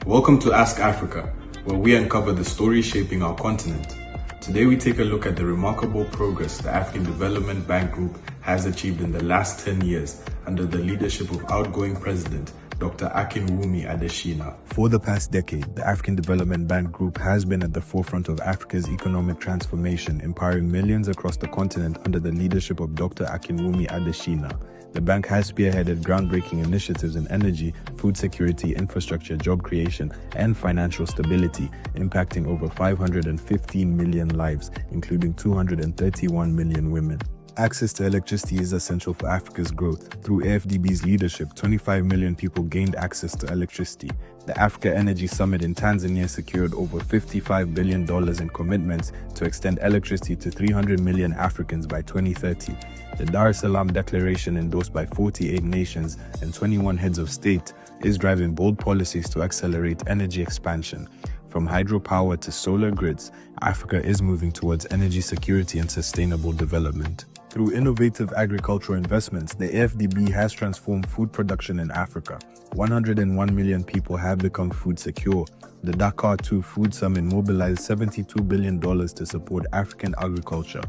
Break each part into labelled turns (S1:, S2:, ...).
S1: Welcome to Ask Africa, where we uncover the stories shaping our continent. Today we take a look at the remarkable progress the Afrikan Development Bank Group has achieved in the last 10 years under the leadership of outgoing President Dr. Akinwumi Adesina.
S2: For the past decade, the Afrikan Development Bank Group has been at the forefront of Africa's economic transformation, empowering millions across the continent under the leadership of Dr. Akinwumi Adesina. The bank has spearheaded groundbreaking initiatives in energy, food security, infrastructure, job creation, and financial stability, impacting over 515 million lives, including 231 million women. Access to electricity is essential for Africa's growth. Through AfDB's leadership, 25 million people gained access to electricity. The Africa Energy Summit in Tanzania secured over $55 billion in commitments to extend electricity to 300 million Africans by 2030. The Dar es Salaam Declaration, endorsed by 48 nations and 21 heads of state, is driving bold policies to accelerate energy expansion. From hydropower to solar grids, Africa is moving towards energy security and sustainable development. Through innovative agricultural investments, the AfDB has transformed food production in Africa. 101 million people have become food secure. The Dakar 2 Food Summit mobilized $72 billion to support African agriculture.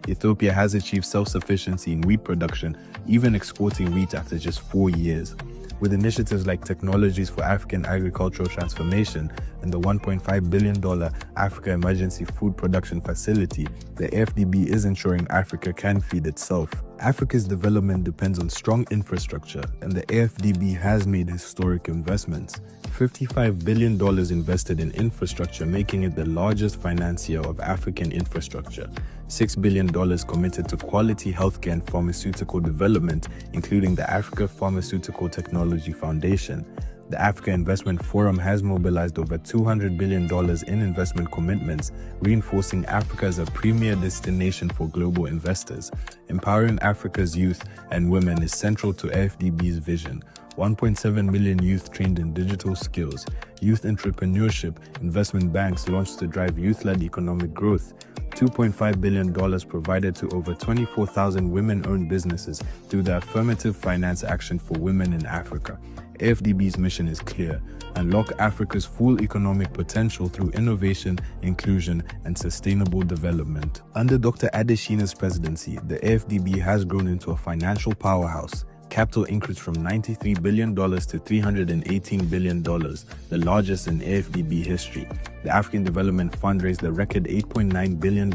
S2: Ethiopia has achieved self-sufficiency in wheat production, even exporting wheat after just 4 years. With initiatives like Technologies for African Agricultural Transformation and the $1.5 billion Africa Emergency Food Production Facility, the AfDB is ensuring Africa can feed itself. Africa's development depends on strong infrastructure, and the AfDB has made historic investments. $55 billion invested in infrastructure, making it the largest financier of African infrastructure. $6 billion committed to quality healthcare and pharmaceutical development, including the Africa Pharmaceutical Technology Foundation. The Africa Investment Forum has mobilized over $200 billion in investment commitments, reinforcing Africa as a premier destination for global investors. Empowering Africa's youth and women is central to AfDB's vision. 1.7 million youth trained in digital skills. Youth entrepreneurship investment banks launched to drive youth-led economic growth. $2.5 billion provided to over 24,000 women-owned businesses through the Affirmative Finance Action for Women in Africa. AfDB's mission is clear: unlock Africa's full economic potential through innovation, inclusion, and sustainable development. Under Dr. Adesina's presidency, the AfDB has grown into a financial powerhouse. Capital increased from $93 billion to $318 billion, the largest in AfDB history. The African Development Fund raised a record $8.9 billion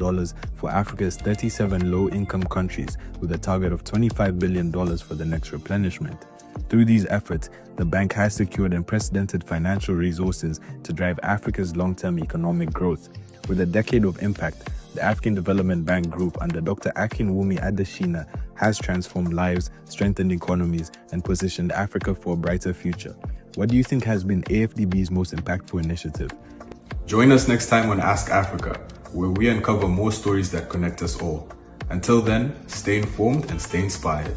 S2: for Africa's 37 low-income countries, with a target of $25 billion for the next replenishment. Through these efforts, the bank has secured unprecedented financial resources to drive Africa's long-term economic growth. With a decade of impact, the Afrikan Development Bank Group under Dr. Akinwumi Adesina has transformed lives, strengthened economies, and positioned Africa for a brighter future. What do you think has been AfDB's most impactful initiative?
S1: Join us next time on Ask Africa, where we uncover more stories that connect us all. Until then, stay informed and stay inspired.